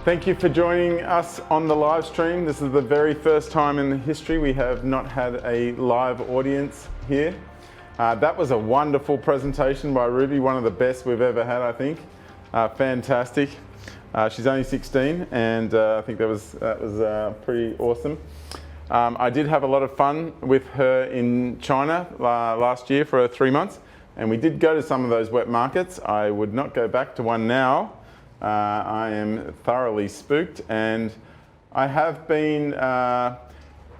Thank you for joining us on the live stream. This is the very first time in the history we have not had a live audience here. That was a wonderful presentation by Ruby, one of the best we've ever had, I think. Fantastic. She's only 16, and I think that was pretty awesome. I did have a lot of fun with her in China last year for 3 months, and we did go to some of those wet markets. I would not go back to one now. I am thoroughly spooked, and I have been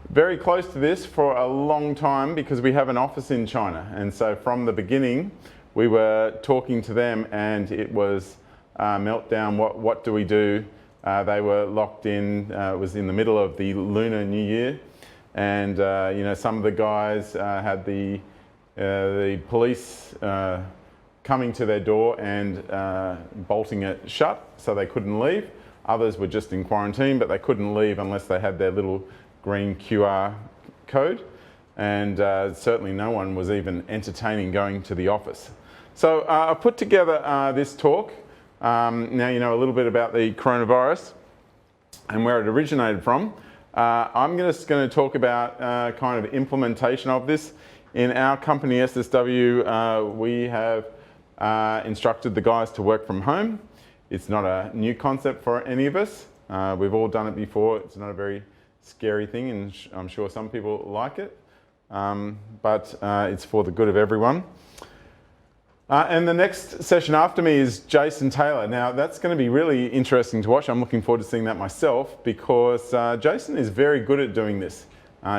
very close to this for a long time because we have an office in China, and so from the beginning we were talking to them, and it was meltdown. What do we do? They were locked in. It was in the middle of the Lunar New Year, and you know, some of the guys had the police coming to their door and bolting it shut so they couldn't leave. Others were just in quarantine, but they couldn't leave unless they had their little green QR code, and certainly no one was even entertaining going to the office. So I put together this talk. Now you know a little bit about the coronavirus and where it originated from. I'm just going to talk about kind of implementation of this. In our company SSW, we have instructed the guys to work from home. It's not a new concept for any of us. We've all done it before. It's not a very scary thing, and I'm sure some people like it, but it's for the good of everyone. And the next session after me is Jason Taylor. Now that's going to be really interesting to watch. I'm looking forward to seeing that myself, because Jason is very good at doing this.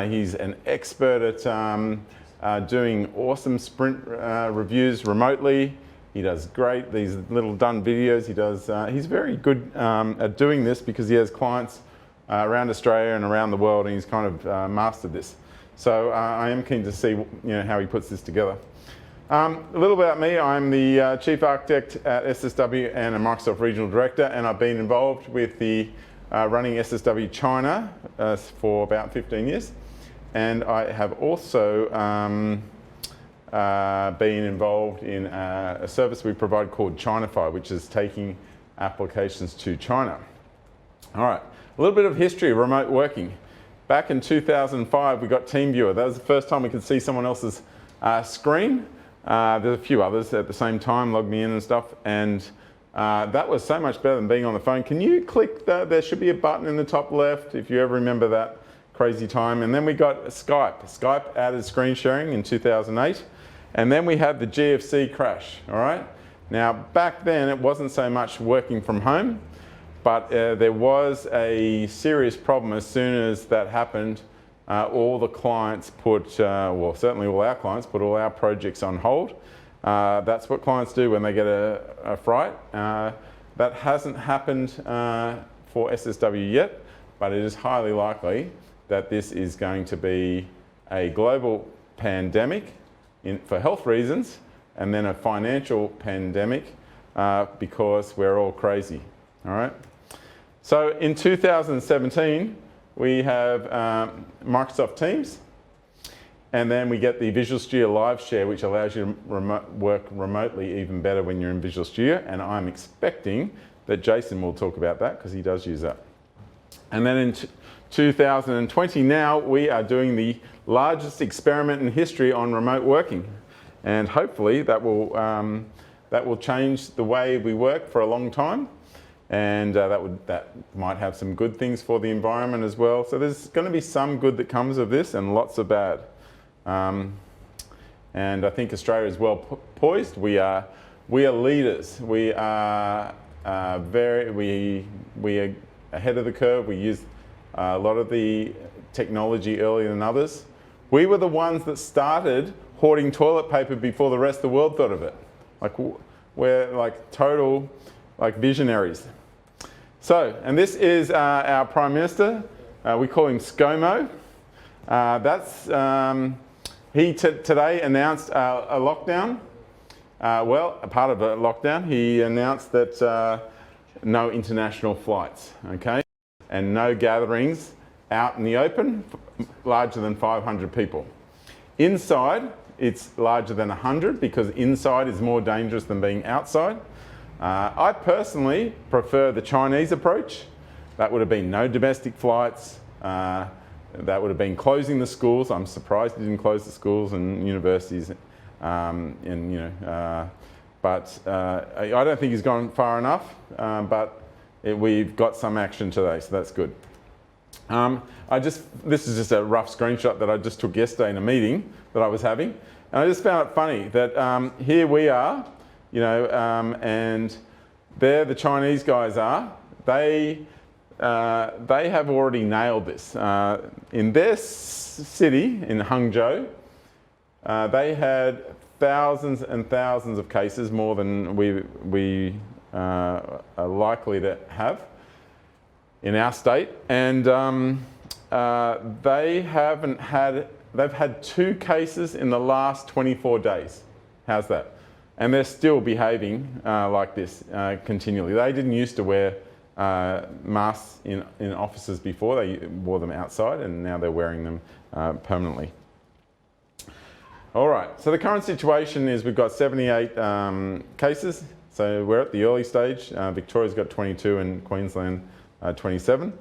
He's an expert at doing awesome sprint reviews remotely. He does great, these little done videos. He's very good at doing this because he has clients around Australia and around the world, and he's kind of mastered this. So I am keen to see how he puts this together. A little bit about me. I'm the Chief Architect at SSW and a Microsoft Regional Director, and I've been involved with the running SSW China for about 15 years. And I have also been involved in a service we provide called Chinafy, which is taking applications to China. All right, a little bit of history of remote working. Back in 2005, we got TeamViewer. That was the first time we could see someone else's screen. There's a few others at the same time, log me in and stuff, and that was so much better than being on the phone. Can you click there should be a button in the top left if you ever remember that crazy time. And then we got Skype. Skype added screen sharing in 2008, and then we had the GFC crash. All right, now back then it wasn't so much working from home, but there was a serious problem as soon as that happened. All the clients put, well, certainly all our clients put all our projects on hold. That's what clients do when they get a fright. That hasn't happened for SSW yet, but it is highly likely that this is going to be a global pandemic for health reasons, and then a financial pandemic because we're all crazy. All right. So in 2017, we have Microsoft Teams, and then we get the Visual Studio Live Share, which allows you to work remotely even better when you're in Visual Studio, and I'm expecting that Jason will talk about that because he does use that. And then in 2020 now, we are doing the largest experiment in history on remote working, and hopefully that will change the way we work for a long time. And that might have some good things for the environment as well. So there's going to be some good that comes of this, and lots of bad. And I think Australia is well poised. We are leaders. We are we are ahead of the curve. We use a lot of the technology earlier than others. We were the ones that started hoarding toilet paper before the rest of the world thought of it. Like, we're like total visionaries. So, and this is our Prime Minister. We call him ScoMo. He today announced a lockdown. Well, a part of a lockdown. He announced that no international flights, okay? And no gatherings out in the open larger than 500 people. Inside, it's larger than 100 because inside is more dangerous than being outside. I personally prefer the Chinese approach. That would have been no domestic flights. That would have been closing the schools. I'm surprised he didn't close the schools and universities. But I don't think he's gone far enough. But we've got some action today, so that's good. This is just a rough screenshot that I just took yesterday in a meeting that I was having, and I just found it funny that here we are, and there the Chinese guys are. They have already nailed this. In their city, in Hangzhou, they had thousands and thousands of cases, more than we are likely to have in our state, and they've had 2 cases in the last 24 days. How's that? And they're still behaving like this continually. They didn't used to wear masks in offices before. They wore them outside, and now they're wearing them permanently. All right, so the current situation is we've got 78 cases. So we're at the early stage. Victoria's got 22 and Queensland 27.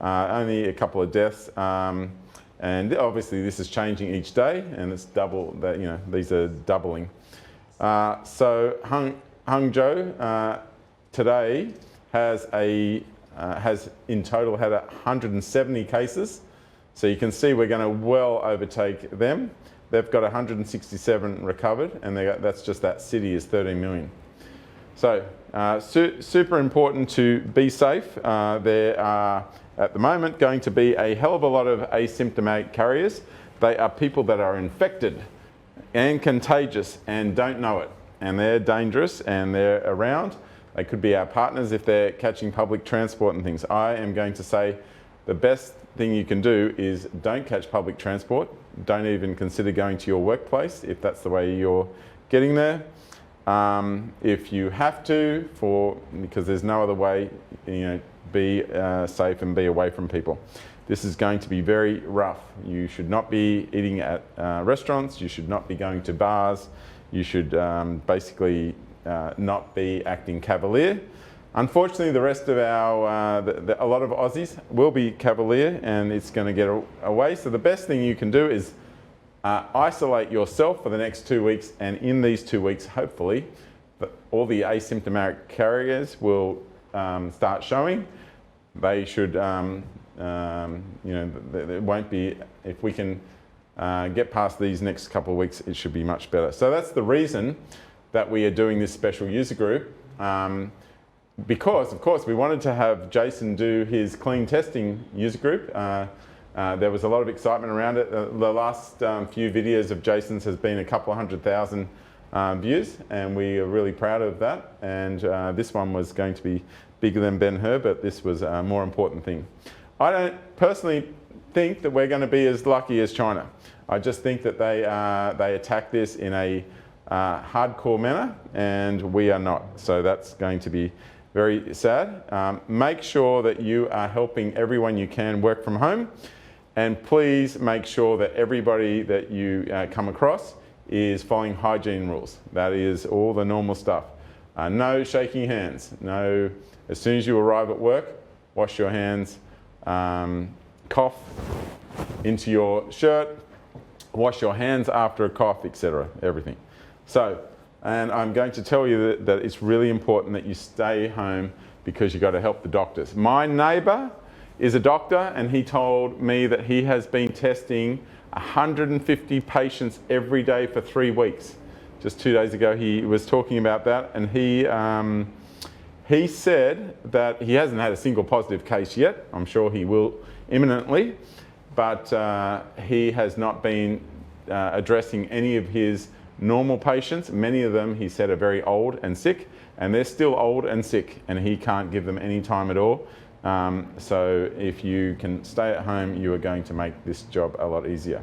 Only a couple of deaths. And obviously this is changing each day, and it's double that, these are doubling. So Hangzhou today has in total had 170 cases. So you can see we're going to well overtake them. They've got 167 recovered, and that's just that city is 13 million. So super important to be safe. There are at the moment going to be a hell of a lot of asymptomatic carriers. They are people that are infected and contagious and don't know it, and they're dangerous and they're around. They could be our partners if they're catching public transport and things. I am going to say the best thing you can do is don't catch public transport. Don't even consider going to your workplace if that's the way you're getting there. If you have to, because there's no other way, be safe and be away from people. This is going to be very rough. You should not be eating at restaurants. You should not be going to bars. You should basically not be acting cavalier. Unfortunately, the rest of a lot of Aussies will be cavalier, and it's going to get away. So the best thing you can do is isolate yourself for the next 2 weeks, and in these 2 weeks, hopefully, all the asymptomatic carriers will start showing. They should, there won't be, if we can get past these next couple of weeks, it should be much better. So that's the reason that we are doing this special user group. Because, of course, we wanted to have Jason do his clean testing user group. There was a lot of excitement around it. The last few videos of Jason's has been a couple of 100,000 views, and we are really proud of that. And this one was going to be bigger than Ben-Hur, but this was a more important thing. I don't personally think that we're going to be as lucky as China. I just think that they attack this in a hardcore manner, and we are not. So that's going to be very sad. Make sure that you are helping everyone you can work from home, and please make sure that everybody that you come across is following hygiene rules. That is all the normal stuff. No shaking hands. No, as soon as you arrive at work, wash your hands, cough into your shirt, wash your hands after a cough, etc. Everything. So, and I'm going to tell you that it's really important that you stay home because you've got to help the doctors. My neighbour is a doctor, and he told me that he has been testing 150 patients every day for 3 weeks. Just 2 days ago he was talking about that, and he said that he hasn't had a single positive case yet. I'm sure he will imminently, but he has not been addressing any of his normal patients. Many of them, he said, are very old and sick, and they're still old and sick, and he can't give them any time at all. So if you can stay at home, you are going to make this job a lot easier.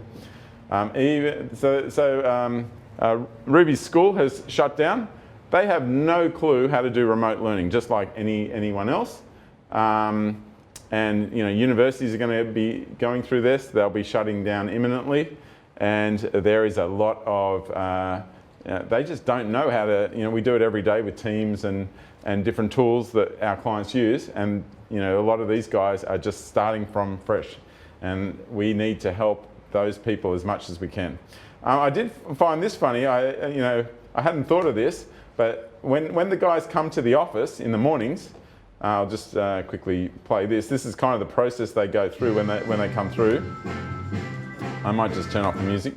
Ruby's school has shut down. They have no clue how to do remote learning, just like anyone else. And universities are going to be going through this. They'll be shutting down imminently. And there is a lot of, they just don't know how to, we do it every day with Teams and different tools that our clients use, and you know, a lot of these guys are just starting from fresh, and we need to help those people as much as we can. I did find this funny. I hadn't thought of this, but when the guys come to the office in the mornings, I'll just quickly play this. This is kind of the process they go through when they come through. I might just turn off the music.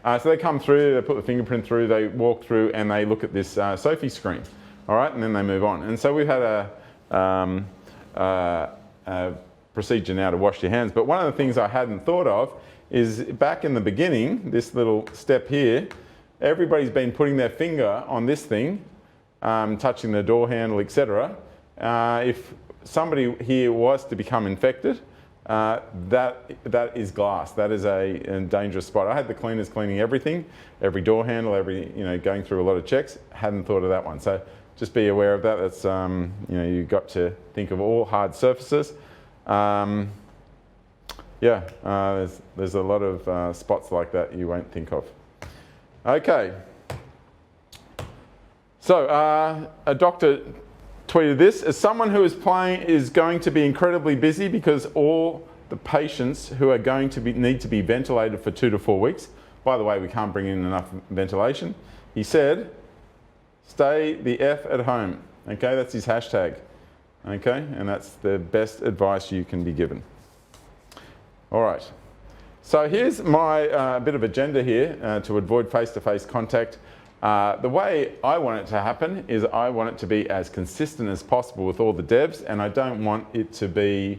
So they come through, they put the fingerprint through, they walk through, and they look at this Sophie screen. All right, and then they move on. And so we've had a procedure now to wash your hands. But one of the things I hadn't thought of is back in the beginning, this little step here, everybody's been putting their finger on this thing, touching the door handle, etc. If somebody here was to become infected, that is glass. That is a dangerous spot. I had the cleaners cleaning everything, every door handle, going through a lot of checks. Hadn't thought of that one. So just be aware of that. That's you've got to think of all hard surfaces. There's a lot of spots like that you won't think of. Okay. So a doctor tweeted this: as someone who is going to be incredibly busy because all the patients who are going to need to be ventilated for 2 to 4 weeks. By the way, we can't bring in enough ventilation. He said, "Stay the F at home." Okay, that's his hashtag. Okay, and that's the best advice you can be given. All right. So here's my bit of agenda here to avoid face-to-face contact. The way I want it to happen is I want it to be as consistent as possible with all the devs, and I don't want it to be,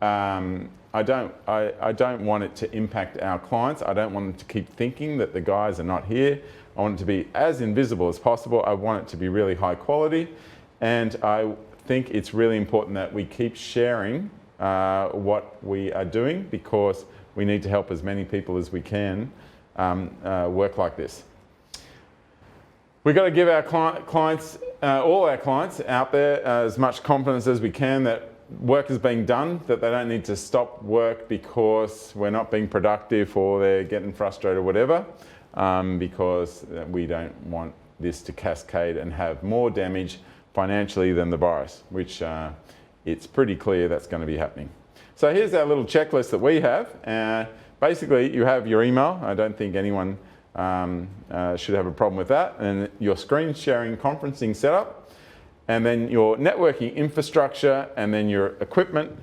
I don't want it to impact our clients. I don't want them to keep thinking that the guys are not here. I want it to be as invisible as possible. I want it to be really high quality, and I think it's really important that we keep sharing what we are doing, because we need to help as many people as we can work like this. We've got to give our clients, all our clients out there, as much confidence as we can that work is being done, that they don't need to stop work because we're not being productive or they're getting frustrated or whatever, because we don't want this to cascade and have more damage financially than the virus, which it's pretty clear that's going to be happening. So here's our little checklist that we have. Basically, you have your email. I don't think anyone should have a problem with that. And your screen sharing conferencing setup, and then your networking infrastructure, and then your equipment,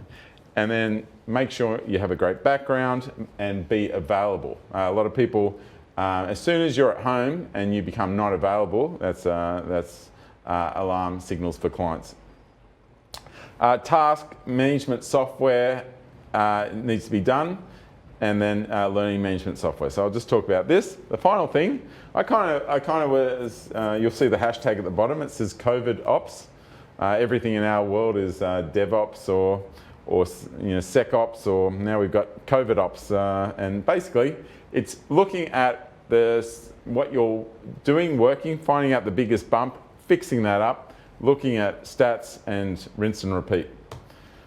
and then make sure you have a great background and be available. A lot of people, as soon as you're at home and you become not available, that's alarm signals for clients. Task management software needs to be done, and then learning management software. So I'll just talk about this. The final thing, I kind of was, you'll see the hashtag at the bottom. It says COVID ops. Everything in our world is DevOps or SecOps, or now we've got COVID ops. And basically, it's looking at what you're doing, working, finding out the biggest bump, fixing that up, looking at stats, and rinse and repeat.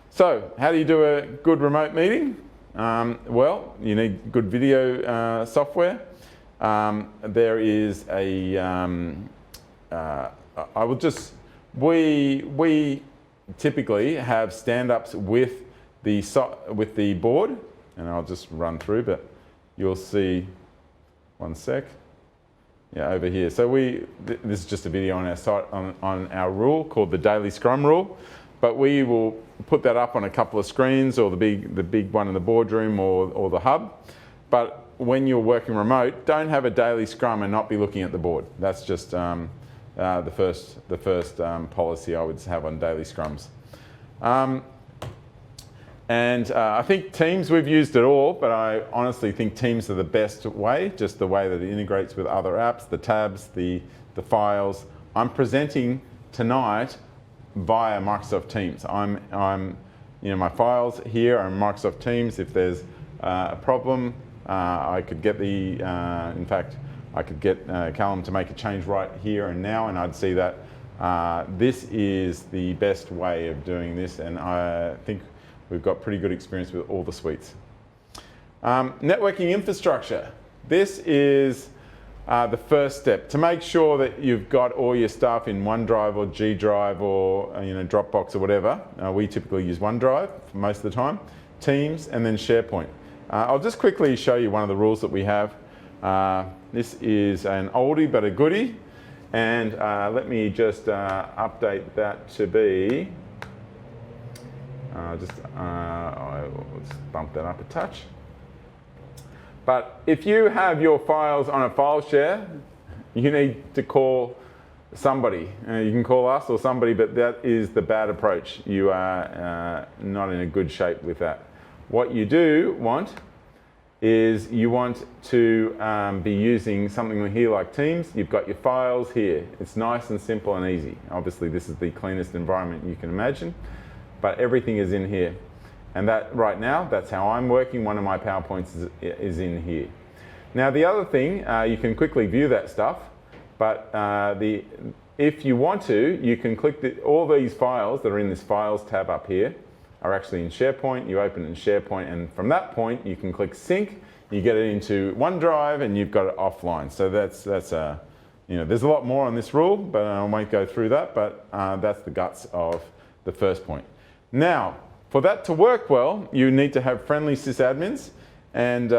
So how do you do a good remote meeting? Well, you need good video software. There is we typically have stand-ups with the board, and I'll just run through, but you'll see, one sec. Yeah, over here. So this is just a video on our site on our rule called the Daily Scrum Rule, but we will put that up on a couple of screens, or the big one in the boardroom, or the hub. But when you're working remote, don't have a daily scrum and not be looking at the board. That's just the first policy I would have on daily scrums. I think Teams, we've used it all, but I honestly think Teams are the best way, just the way that it integrates with other apps, the tabs, the files. I'm presenting tonight via Microsoft Teams. My files here are in Microsoft Teams. If there's a problem, I could get in fact, I could get Callum to make a change right here and now, and I'd see that this is the best way of doing this, and I think we've got pretty good experience with all the suites. Networking infrastructure. This is the first step to make sure that you've got all your stuff in OneDrive or G Drive or Dropbox or whatever. We typically use OneDrive for most of the time, Teams, and then SharePoint. I'll just quickly show you one of the rules that we have. This is an oldie but a goodie, and let me just update that to be. Let's bump that up a touch. But if you have your files on a file share, you need to call somebody. You can call us or somebody, but that is the bad approach. You are not in a good shape with that. What you do want is you want to be using something here like Teams. You've got your files here. It's nice and simple and easy. Obviously, this is the cleanest environment you can imagine, but everything is in here. And that right now, that's how I'm working. One of my PowerPoints is in here. Now the other thing, you can quickly view that stuff, but if you want to, you can click all these files that are in this Files tab up here are actually in SharePoint. You open it in SharePoint, and from that point, you can click Sync. You get it into OneDrive, and you've got it offline. So that's there's a lot more on this rule, but I won't go through that. But that's the guts of the first point. Now, for that to work well, you need to have friendly sysadmins. And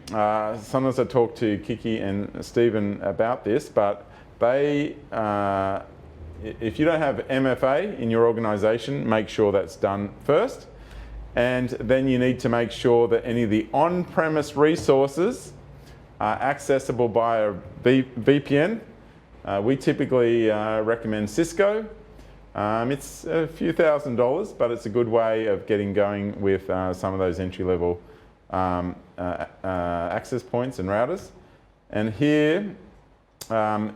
sometimes I talk to Kiki and Stephen about this, but they, if you don't have MFA in your organization, make sure that's done first. And then you need to make sure that any of the on-premise resources are accessible by a VPN. We typically recommend Cisco. It's a few $1,000s, but it's a good way of getting going with some of those entry-level access points and routers. And here,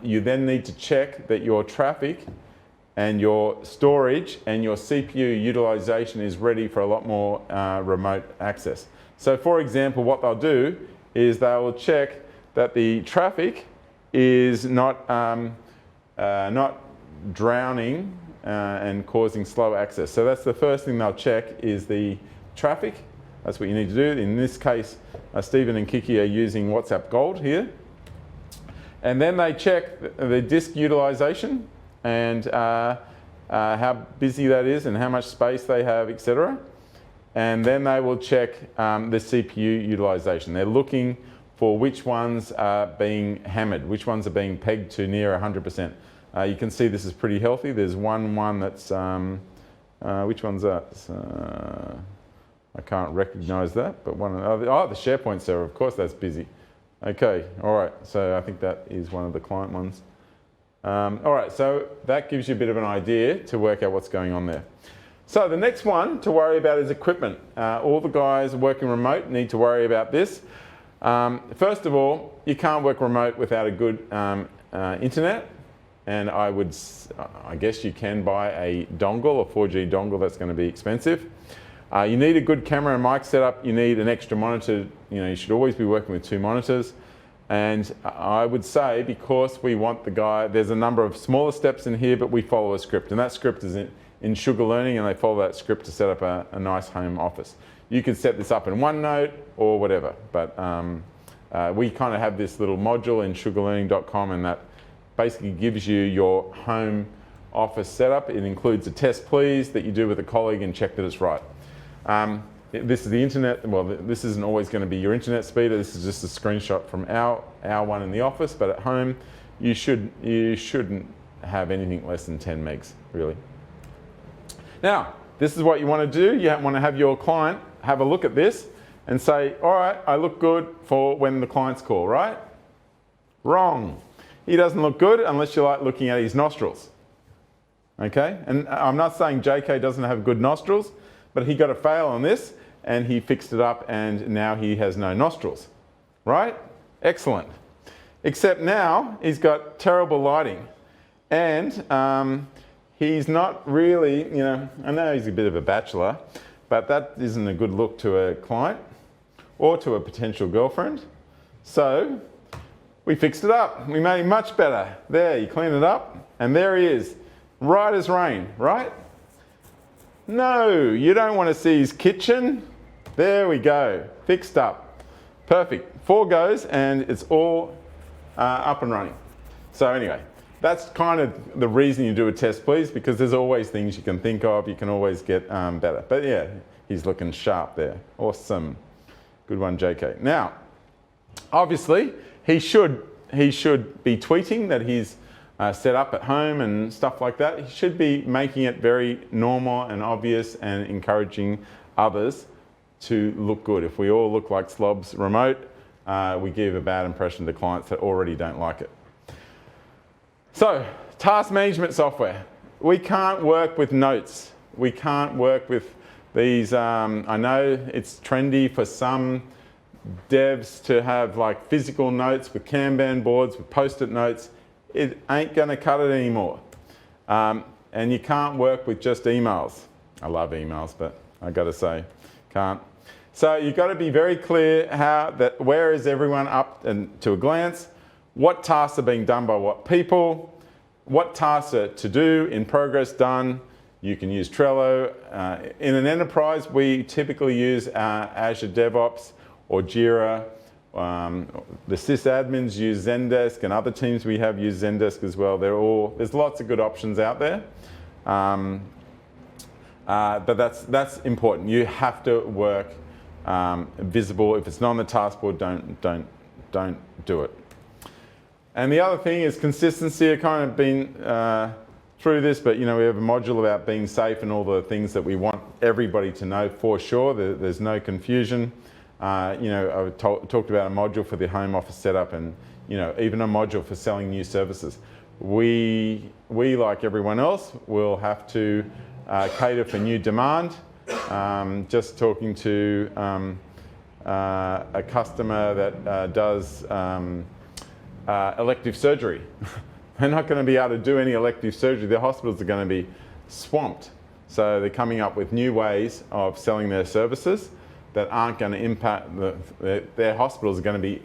you then need to check that your traffic and your storage and your CPU utilization is ready for a lot more remote access. So for example, what they'll do is they will check that the traffic is not drowning and causing slow access. So that's the first thing they'll check is the traffic. That's what you need to do. In this case, Stephen and Kiki are using WhatsApp Gold here. And then they check the disk utilization and how busy that is and how much space they have, etc. And then they will check the CPU utilization. They're looking for which ones are being hammered, which ones are being pegged to near 100%. You can see this is pretty healthy. There's one that's, which one's that? I can't recognize that, but one of the, the SharePoint server, of course that's busy. Okay, all right, so I think that is one of the client ones. All right, so that gives you a bit of an idea to work out what's going on there. So the next one to worry about is equipment. All the guys working remote need to worry about this. First of all, you can't work remote without a good internet. And I guess you can buy a dongle, a 4G dongle. That's going to be expensive. You need a good camera and mic setup. You need an extra monitor. You should always be working with 2 monitors. And I would say, because we want the guy, there's a number of smaller steps in here, but we follow a script. And that script is in Sugar Learning, and they follow that script to set up a nice home office. You can set this up in OneNote or whatever, but we kind of have this little module in sugarlearning.com, and that basically gives you your home office setup. It includes a test please that you do with a colleague and check that it's right. This is the internet. Well, this isn't always going to be your internet speed. This is just a screenshot from our one in the office, but at home you shouldn't have anything less than 10 megs, really. Now, this is what you want to do. You want to have your client have a look at this and say, all right, I look good for when the clients call, right? Wrong. He doesn't look good unless you like looking at his nostrils. Okay? And I'm not saying JK doesn't have good nostrils, but he got a fail on this and he fixed it up and now he has no nostrils. Right? Excellent. Except now he's got terrible lighting. And he's not really, I know he's a bit of a bachelor, but that isn't a good look to a client or to a potential girlfriend. So we fixed it up. We made him much better. There, you clean it up, and there he is, right as rain, right? No, you don't want to see his kitchen. There we go, fixed up. Perfect. 4 goes, and it's all up and running. So anyway, that's kind of the reason you do a test, please, because there's always things you can think of. You can always get better. But yeah, he's looking sharp there. Awesome. Good one, JK. Now, obviously, he should be tweeting that he's set up at home and stuff like that. He should be making it very normal and obvious and encouraging others to look good. If we all look like slobs remote, we give a bad impression to clients that already don't like it. So, task management software. We can't work with notes. We can't work with these, I know it's trendy for some devs to have like physical notes with Kanban boards, with post-it notes. It ain't gonna cut it anymore. And you can't work with just emails. I love emails, but I gotta say, can't. So you've got to be very clear where is everyone up and to a glance, what tasks are being done by what people, what tasks are to do, in progress, done. You can use Trello. In an enterprise, we typically use Azure DevOps or Jira. The sysadmins use Zendesk, and other teams we have use Zendesk as well. There's lots of good options out there. But that's important. You have to work visible. If it's not on the task board, don't do it. And the other thing is consistency. I've kind of been through this, but we have a module about being safe and all the things that we want everybody to know for sure. There's no confusion. I talked about a module for the home office setup, and even a module for selling new services. We like everyone else will have to cater for new demand. Just talking to a customer that does elective surgery. They're not going to be able to do any elective surgery. Their hospitals are going to be swamped. So they're coming up with new ways of selling their services that aren't going to impact their hospitals are going to be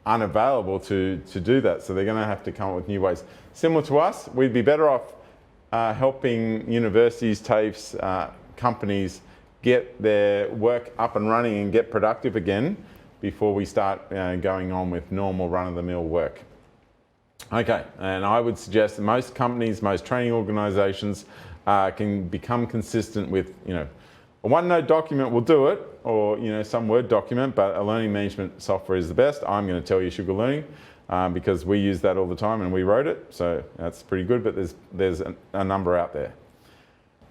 unavailable to do that. So they're going to have to come up with new ways. Similar to us, we'd be better off helping universities, TAFEs, companies get their work up and running and get productive again before we start going on with normal run-of-the-mill work. Okay, and I would suggest that most companies, most training organizations can become consistent with, a OneNote document will do it, or some Word document, but a learning management software is the best. I'm going to tell you Sugar Learning because we use that all the time and we wrote it, so that's pretty good, but there's a number out there.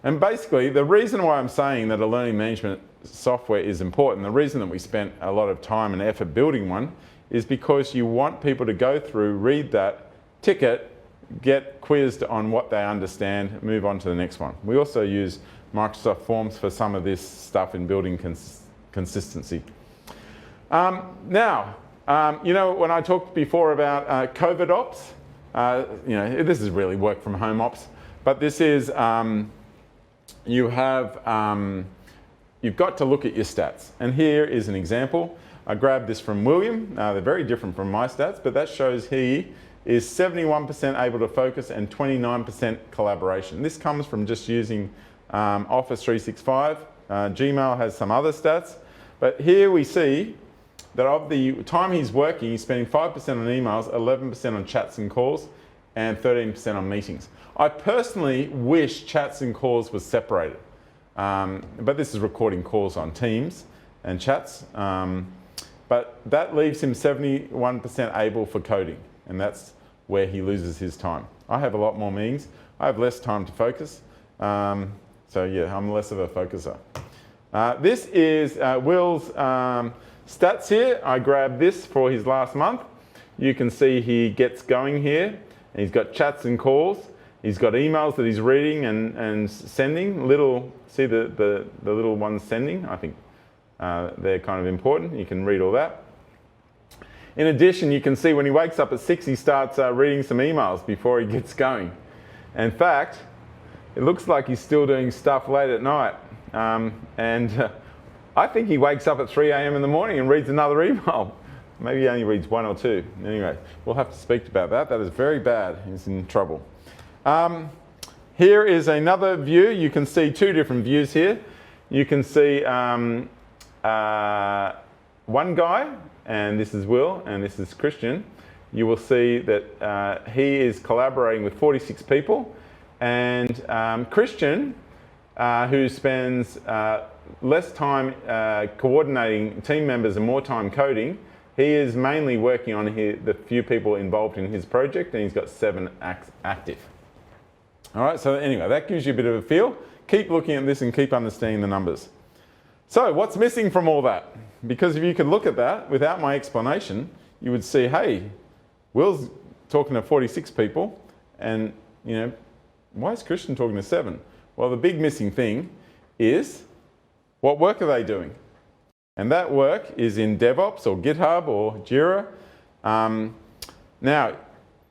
And basically, the reason why I'm saying that a learning management software is important, the reason that we spent a lot of time and effort building one, is because you want people to go through, read that, tick it, get quizzed on what they understand, move on to the next one. We also use Microsoft Forms for some of this stuff in building consistency. Now, when I talked before about COVID ops, this is really work from home ops, but this is, you've got to look at your stats. And here is an example. I grabbed this from William. They're very different from my stats, but that shows he is 71% able to focus and 29% collaboration. This comes from just using Office 365. Gmail has some other stats, but here we see that of the time he's working, he's spending 5% on emails, 11% on chats and calls, and 13% on meetings. I personally wish chats and calls was separated, but this is recording calls on Teams and chats. But that leaves him 71% able for coding, and that's where he loses his time. I have a lot more meetings. I have less time to focus. So yeah, I'm less of a focuser. This is Will's stats here. I grabbed this for his last month. You can see he gets going here. He's got chats and calls. He's got emails that he's reading and sending. See the little ones sending? I think they're kind of important. You can read all that. In addition, you can see when he wakes up at 6, he starts reading some emails before he gets going. In fact, it looks like he's still doing stuff late at night. I think he wakes up at 3 a.m. in the morning and reads another email. Maybe he only reads 1 or 2. Anyway, we'll have to speak about that. That is very bad. He's in trouble. Here is another view. You can see 2 different views here. You can see one guy, and this is Will, and this is Christian. you will see that he is collaborating with 46 people, and Christian, who spends less time coordinating team members and more time coding, he is mainly working on the few people involved in his project, and he's got 7 active. All right, so anyway, that gives you a bit of a feel. Keep looking at this and keep understanding the numbers. So what's missing from all that? Because if you could look at that without my explanation, you would see, hey, Will's talking to 46 people, and why is Christian talking to 7? Well, the big missing thing is, what work are they doing? And that work is in DevOps or GitHub or Jira. Now,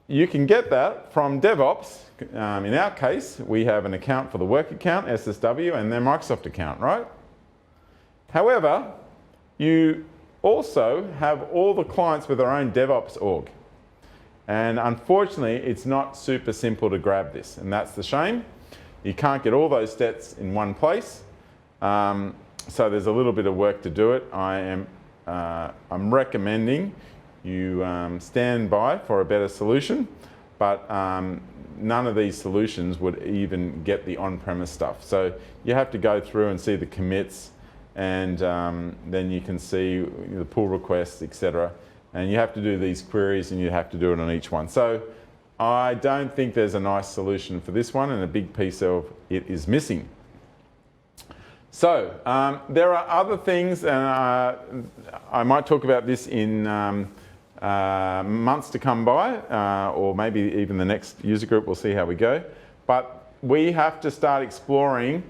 you can get that from DevOps. In our case, we have an account for the work account, SSW, and their Microsoft account, right? However, you also have all the clients with their own DevOps org. And unfortunately, it's not super simple to grab this, and that's the shame. You can't get all those stats in one place. So there's a little bit of work to do it. I'm recommending you stand by for a better solution, but none of these solutions would even get the on-premise stuff. So you have to go through and see the commits, and then you can see the pull requests, etc. And you have to do these queries, and you have to do it on each one. So I don't think there's a nice solution for this one, and a big piece of it is missing. So there are other things, and I might talk about this in months to come by, or maybe even the next user group. We'll see how we go. But we have to start exploring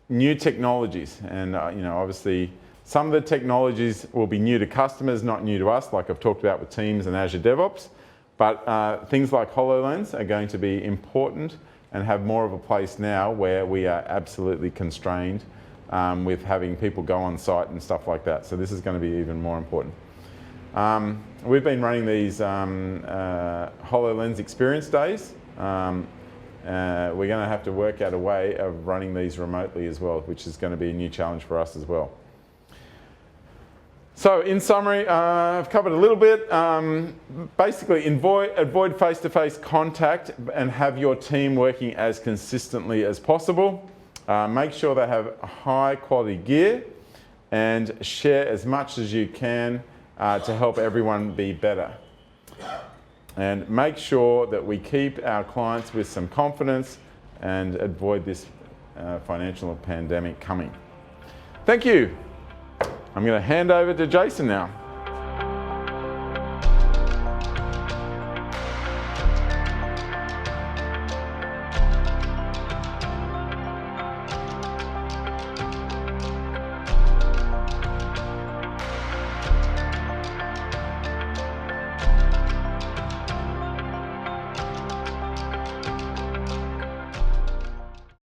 new technologies, and obviously some of the technologies will be new to customers, not new to us, like I've talked about with Teams and Azure DevOps. But things like HoloLens are going to be important and have more of a place now, where we are absolutely constrained with having people go on site and stuff like that. So this is going to be even more important. We've been running these HoloLens experience days. We're going to have to work out a way of running these remotely as well, which is going to be a new challenge for us as well. So in summary, I've covered a little bit. Basically, avoid face-to-face contact and have your team working as consistently as possible. Make sure they have high quality gear, and share as much as you can to help everyone be better. And make sure that we keep our clients with some confidence and avoid this financial pandemic coming. Thank you. I'm going to hand over to Jason now.